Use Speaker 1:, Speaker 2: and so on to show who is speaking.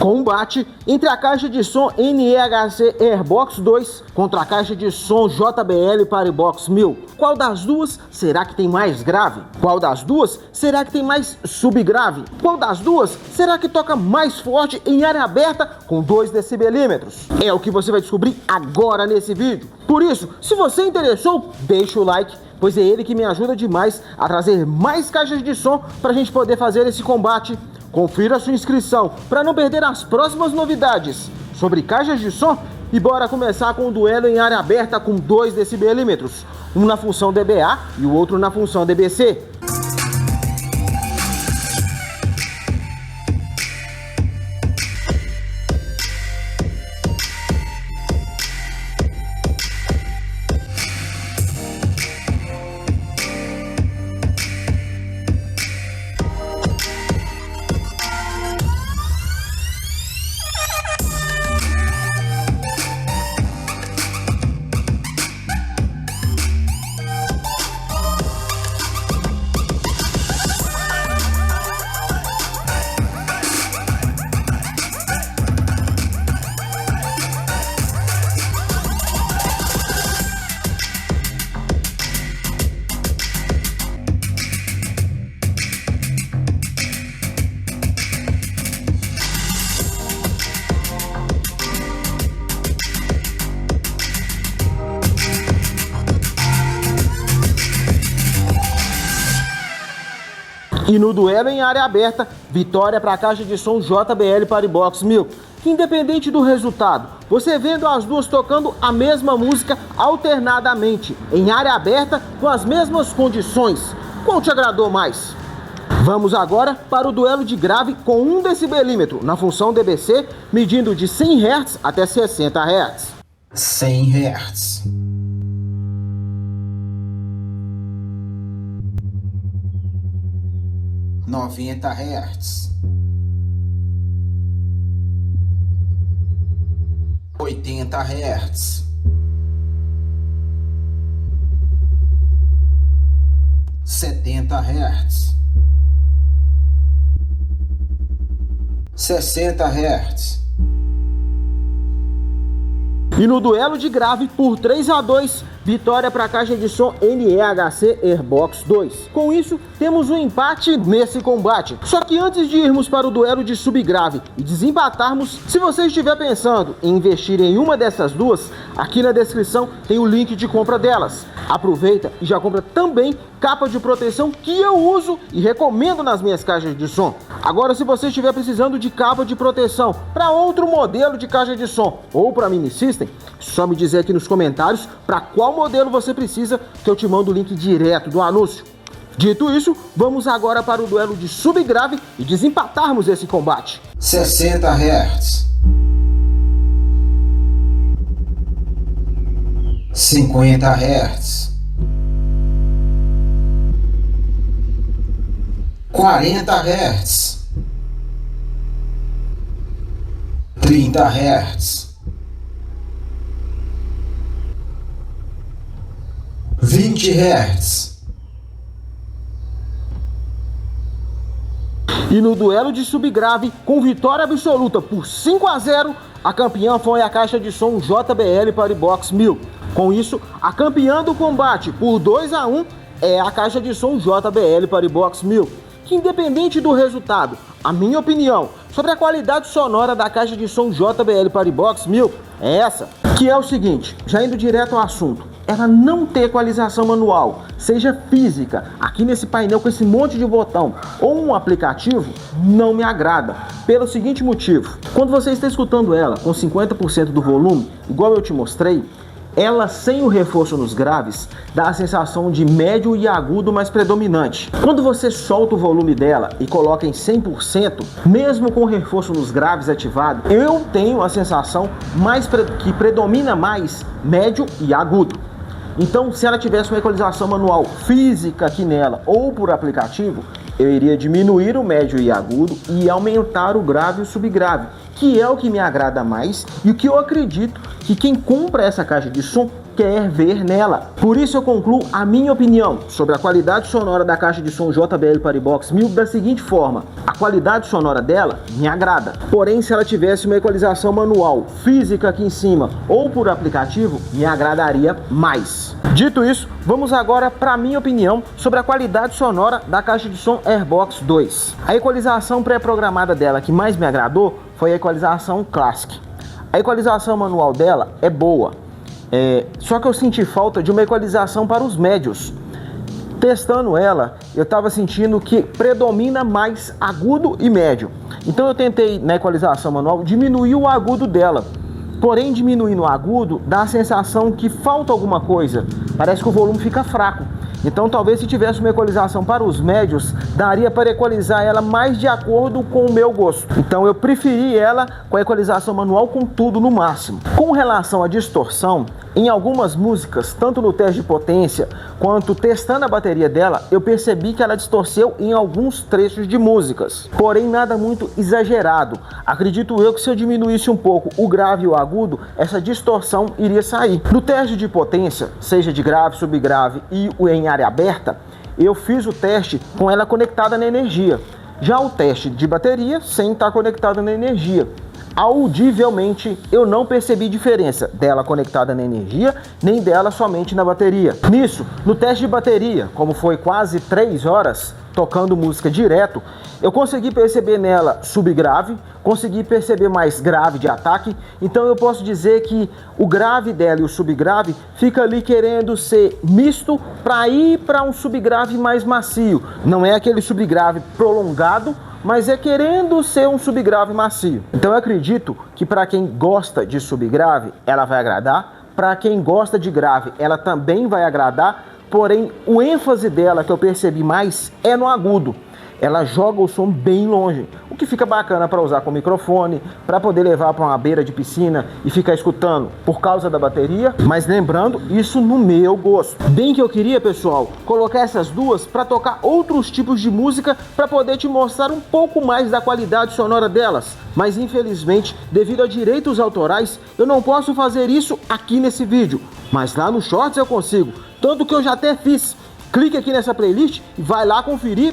Speaker 1: Combate entre a caixa de som NEHC Airbox 2 contra a caixa de som JBL Paribox 1000. Qual das duas será que tem mais grave? Qual das duas será que tem mais subgrave? Qual das duas será que toca mais forte em área aberta com 2 decibelímetros? É o que você vai descobrir agora nesse vídeo. Por isso, se você interessou, deixa o like, pois é ele que me ajuda demais a trazer mais caixas de som para a gente poder fazer esse combate. Confira sua inscrição para não perder as próximas novidades sobre caixas de som e bora começar com um duelo em área aberta com 2 decibelímetros, um na função dBA e o outro na função dBc. E no duelo em área aberta, vitória para a caixa de som JBL Paribox 1000. Que independente do resultado, você vendo as duas tocando a mesma música alternadamente, em área aberta, com as mesmas condições, qual te agradou mais? Vamos agora para o duelo de grave com 1 decibelímetro, na função dBc, medindo de 100 Hz até 60 Hz.
Speaker 2: 100 Hz. 90 Hz, 80 Hz, 70 Hz, 60 Hz.
Speaker 1: E no duelo de grave por 3-2, vitória para a caixa de som NEHC Airbox 2. Com isso, temos um empate nesse combate. Só que antes de irmos para o duelo de subgrave e desempatarmos, se você estiver pensando em investir em uma dessas duas, aqui na descrição tem o link de compra delas. Aproveita e já compra também capa de proteção que eu uso e recomendo nas minhas caixas de som. Agora, se você estiver precisando de capa de proteção para outro modelo de caixa de som ou para mini system, só me dizer aqui nos comentários para qual modelo você precisa que eu te mando o link direto do anúncio. Dito isso, vamos agora para o duelo de subgrave e desempatarmos esse combate.
Speaker 2: 60 Hz, 50 Hz, 40 Hz, 30 Hz, 20 Hz.
Speaker 1: E no duelo de subgrave, com vitória absoluta por 5-0, a campeã foi a caixa de som JBL Paribox 1000. Com isso, a campeã do combate por 2-1 é a caixa de som JBL Paribox 1000. Que independente do resultado, a minha opinião sobre a qualidade sonora da caixa de som JBL Paribox 1000 é essa, que é o seguinte, já indo direto ao assunto, ela não ter equalização manual, seja física, aqui nesse painel com esse monte de botão, ou um aplicativo, não me agrada, pelo seguinte motivo, quando você está escutando ela com 50% do volume, igual eu te mostrei, ela sem o reforço nos graves dá a sensação de médio e agudo mais predominante. Quando você solta o volume dela e coloca em 100%, mesmo com o reforço nos graves ativado, eu tenho a sensação que predomina mais médio e agudo. Então, se ela tivesse uma equalização manual física aqui nela ou por aplicativo, eu iria diminuir o médio e agudo e aumentar o grave e o subgrave, que é o que me agrada mais e o que eu acredito que quem compra essa caixa de som quer ver nela. Por isso eu concluo a minha opinião sobre a qualidade sonora da caixa de som JBL Partybox 1000 da seguinte forma: a qualidade sonora dela me agrada, porém se ela tivesse uma equalização manual, física aqui em cima ou por aplicativo, me agradaria mais. Dito isso, vamos agora para a minha opinião sobre a qualidade sonora da caixa de som Airbox 2. A equalização pré-programada dela que mais me agradou foi a equalização Classic. A equalização manual dela é boa, só que eu senti falta de uma equalização para os médios. Testando ela, eu estava sentindo que predomina mais agudo e médio. Então eu tentei, na equalização manual, diminuir o agudo dela. Porém, diminuindo o agudo, dá a sensação que falta alguma coisa. Parece que o volume fica fraco. Então, talvez se tivesse uma equalização para os médios, daria para equalizar ela mais de acordo com o meu gosto. Então, eu preferi ela com a equalização manual com tudo no máximo. Com relação à distorção, em algumas músicas, tanto no teste de potência quanto testando a bateria dela, eu percebi que ela distorceu em alguns trechos de músicas. Porém, nada muito exagerado. Acredito eu que se eu diminuísse um pouco o grave e o agudo, essa distorção iria sair. No teste de potência, seja de grave, subgrave e em área aberta, eu fiz o teste com ela conectada na energia. Já o teste de bateria, sem estar conectada na energia. Audivelmente, eu não percebi diferença dela conectada na energia, nem dela somente na bateria. Nisso, no teste de bateria, como foi quase 3 horas tocando música direto, eu consegui perceber nela subgrave, consegui perceber mais grave de ataque, então eu posso dizer que o grave dela e o subgrave fica ali querendo ser misto para ir para um subgrave mais macio. Não é aquele subgrave prolongado, mas é querendo ser um subgrave macio. Então eu acredito que para quem gosta de subgrave, ela vai agradar. Para quem gosta de grave, ela também vai agradar. Porém, o ênfase dela que eu percebi mais é no agudo. Ela joga o som bem longe, o que fica bacana para usar com microfone, para poder levar para uma beira de piscina e ficar escutando por causa da bateria, mas lembrando, isso no meu gosto. Bem que eu queria, pessoal, colocar essas duas para tocar outros tipos de música para poder te mostrar um pouco mais da qualidade sonora delas, mas infelizmente, devido a direitos autorais, eu não posso fazer isso aqui nesse vídeo, mas lá no Shorts eu consigo, tanto que eu já até fiz. Clique aqui nessa playlist e vai lá conferir.